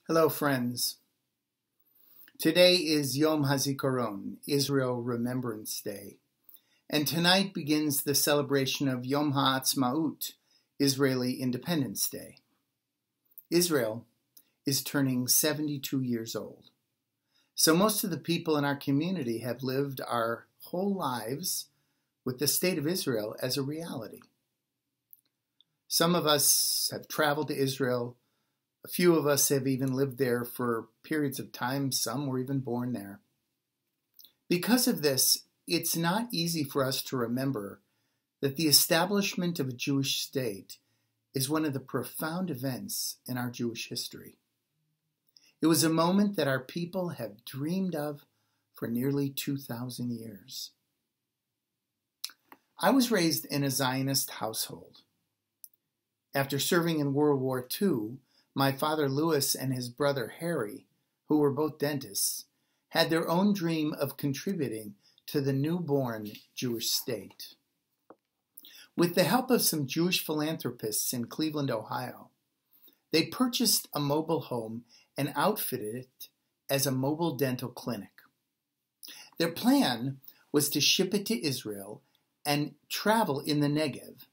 Hello, friends. Today is Yom HaZikaron, Israel Remembrance Day, and tonight begins the celebration of Yom HaAtzmaut, Israeli Independence Day. Israel is turning 72 years old, so most of the people in our community have lived our whole lives with the State of Israel as a reality. Some of us have traveled to Israel. A few of us have even lived there for periods of time. Some were even born there. Because of this, it's not easy for us to remember that the establishment of a Jewish state is one of the profound events in our Jewish history. It was a moment that our people have dreamed of for nearly 2,000 years. I was raised in a Zionist household. After serving in World War II, my father Louis and his brother Harry, who were both dentists, had their own dream of contributing to the newborn Jewish state. With the help of some Jewish philanthropists in Cleveland, Ohio, they purchased a mobile home and outfitted it as a mobile dental clinic. Their plan was to ship it to Israel and travel in the Negev,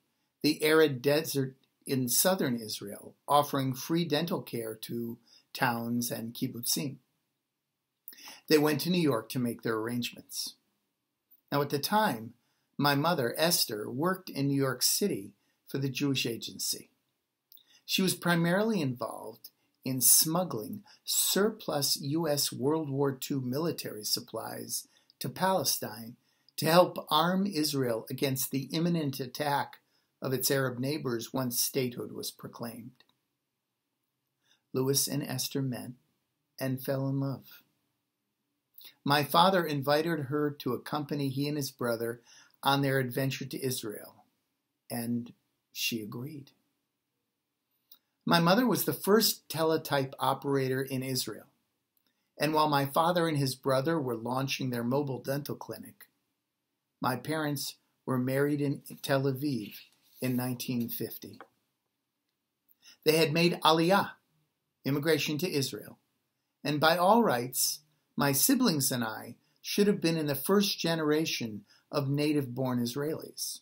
the arid desert in southern Israel, offering free dental care to towns and kibbutzim. They went to New York to make their arrangements. Now, at the time, my mother, Esther, worked in New York City for the Jewish Agency. She was primarily involved in smuggling surplus U.S. World War II military supplies to Palestine to help arm Israel against the imminent attack of its Arab neighbors once statehood was proclaimed. Louis and Esther met and fell in love. My father invited her to accompany he and his brother on their adventure to Israel, and she agreed. My mother was the first teletype operator in Israel, and while my father and his brother were launching their mobile dental clinic, my parents were married in Tel Aviv in 1950. They had made Aliyah, immigration to Israel, and by all rights, my siblings and I should have been in the first generation of native-born Israelis.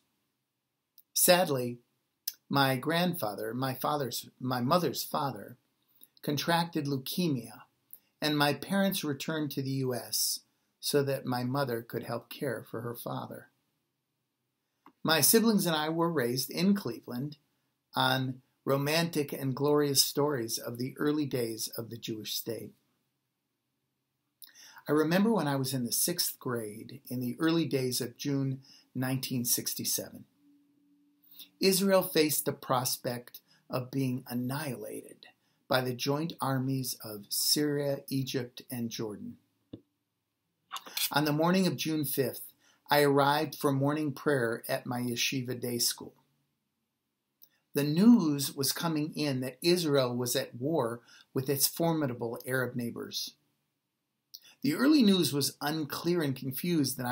Sadly, my grandfather, my mother's father, contracted leukemia, and my parents returned to the U.S. so that my mother could help care for her father. My siblings and I were raised in Cleveland on romantic and glorious stories of the early days of the Jewish state. I remember when I was in the 6th grade in the early days of June 1967. Israel faced the prospect of being annihilated by the joint armies of Syria, Egypt, and Jordan. On the morning of June 5th, I arrived for morning prayer at my yeshiva day school. The news was coming in that Israel was at war with its formidable Arab neighbors. The early news was unclear and confused, and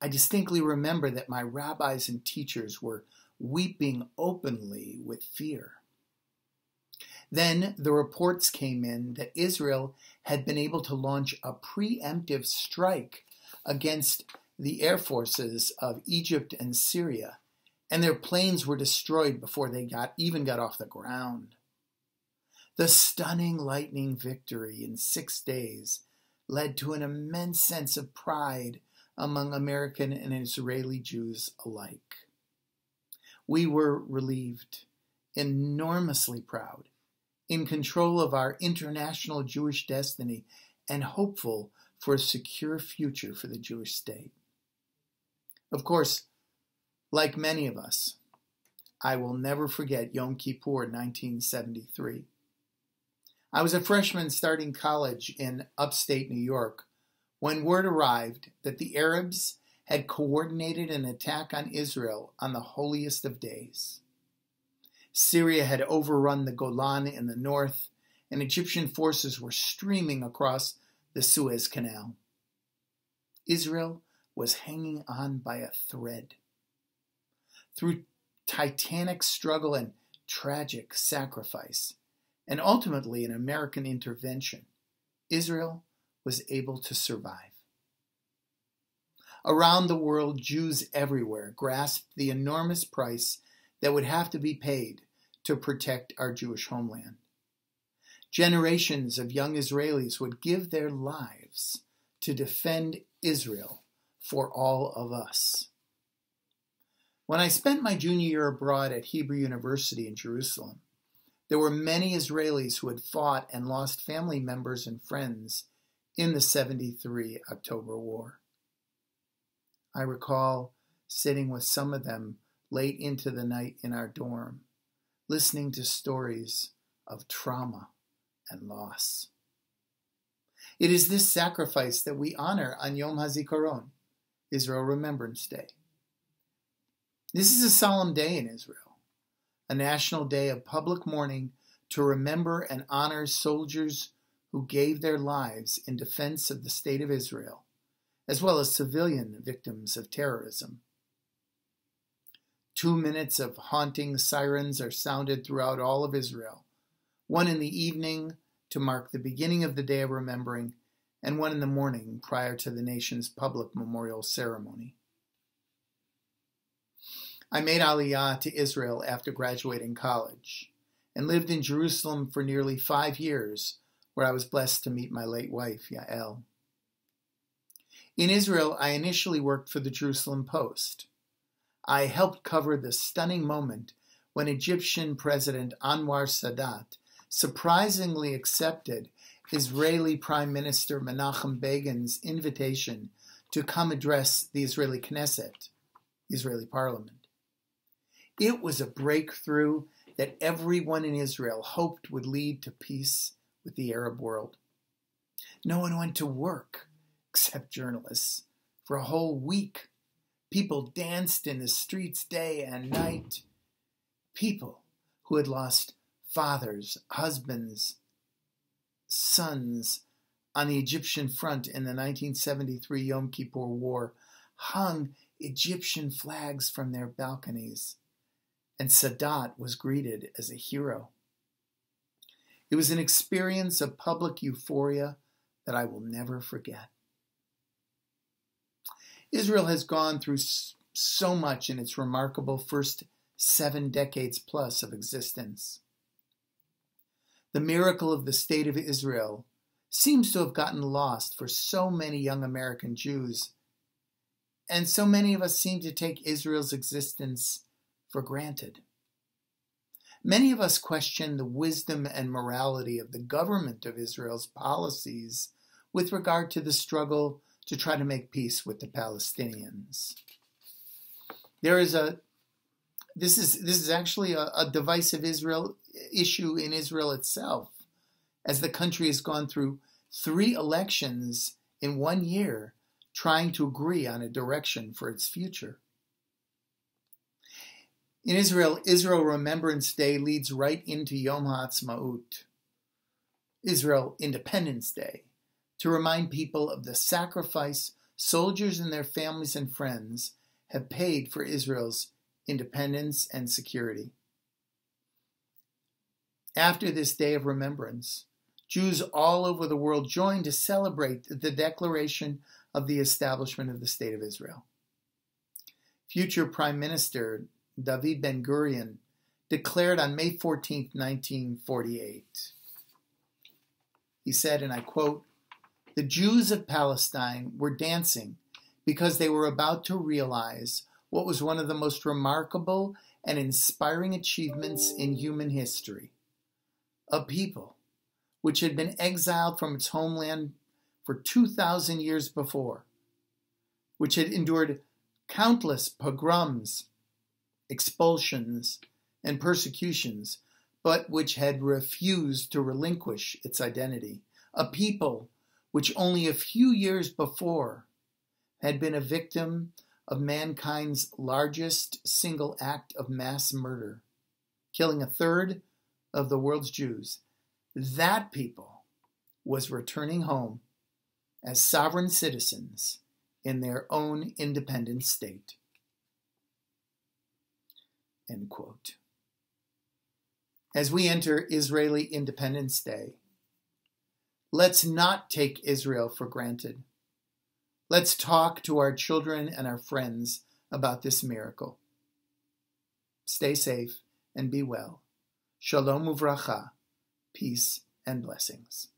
I distinctly remember that my rabbis and teachers were weeping openly with fear. Then the reports came in that Israel had been able to launch a preemptive strike against the air forces of Egypt and Syria, and their planes were destroyed before they even got off the ground. The stunning lightning victory in 6 days led to an immense sense of pride among American and Israeli Jews alike. We were relieved, enormously proud, in control of our international Jewish destiny, and hopeful for a secure future for the Jewish state. Of course, like many of us, I will never forget Yom Kippur 1973. I was a freshman starting college in upstate New York when word arrived that the Arabs had coordinated an attack on Israel on the holiest of days. Syria had overrun the Golan in the north, and Egyptian forces were streaming across the Suez Canal. Israel was hanging on by a thread. Through titanic struggle and tragic sacrifice, and ultimately an American intervention, Israel was able to survive. Around the world, Jews everywhere grasped the enormous price that would have to be paid to protect our Jewish homeland. Generations of young Israelis would give their lives to defend Israel for all of us. When I spent my junior year abroad at Hebrew University in Jerusalem, there were many Israelis who had fought and lost family members and friends in the 73 October War. I recall sitting with some of them late into the night in our dorm, listening to stories of trauma and loss. It is this sacrifice that we honor on Yom HaZikaron, Israel Remembrance Day. This is a solemn day in Israel, a national day of public mourning to remember and honor soldiers who gave their lives in defense of the State of Israel, as well as civilian victims of terrorism. 2 minutes of haunting sirens are sounded throughout all of Israel, one in the evening to mark the beginning of the Day of Remembering, and one in the morning prior to the nation's public memorial ceremony. I made Aliyah to Israel after graduating college and lived in Jerusalem for nearly 5 years, where I was blessed to meet my late wife, Yael. In Israel, I initially worked for the Jerusalem Post. I helped cover the stunning moment when Egyptian President Anwar Sadat surprisingly accepted Israeli Prime Minister Menachem Begin's invitation to come address the Israeli Knesset, the Israeli parliament. It was a breakthrough that everyone in Israel hoped would lead to peace with the Arab world. No one went to work, except journalists, for a whole week. People danced in the streets day and night. People who had lost fathers, husbands, sons on the Egyptian front in the 1973 Yom Kippur War hung Egyptian flags from their balconies, and Sadat was greeted as a hero. It was an experience of public euphoria that I will never forget. Israel has gone through so much in its remarkable first 7 decades plus of existence. The miracle of the State of Israel seems to have gotten lost for so many young American Jews, and so many of us seem to take Israel's existence for granted. Many of us question the wisdom and morality of the government of Israel's policies with regard to the struggle to try to make peace with the Palestinians. This is actually a divisive issue in Israel itself, as the country has gone through 3 elections in 1 year trying to agree on a direction for its future. In Israel, Israel Remembrance Day leads right into Yom HaAtzmaut, Israel Independence Day, to remind people of the sacrifice soldiers and their families and friends have paid for Israel's independence and security. After this day of remembrance, Jews all over the world joined to celebrate the declaration of the establishment of the State of Israel. Future Prime Minister David Ben-Gurion declared on May 14, 1948. He said, and I quote, "The Jews of Palestine were dancing because they were about to realize what was one of the most remarkable and inspiring achievements in human history. A people which had been exiled from its homeland for 2,000 years before, which had endured countless pogroms, expulsions, and persecutions, but which had refused to relinquish its identity. A people which only a few years before had been a victim of mankind's largest single act of mass murder, killing 1/3 of the world's Jews. That people was returning home as sovereign citizens in their own independent state." End quote. As we enter Israeli Independence Day, let's not take Israel for granted. Let's talk to our children and our friends about this miracle. Stay safe and be well. Shalom uvracha, peace and blessings.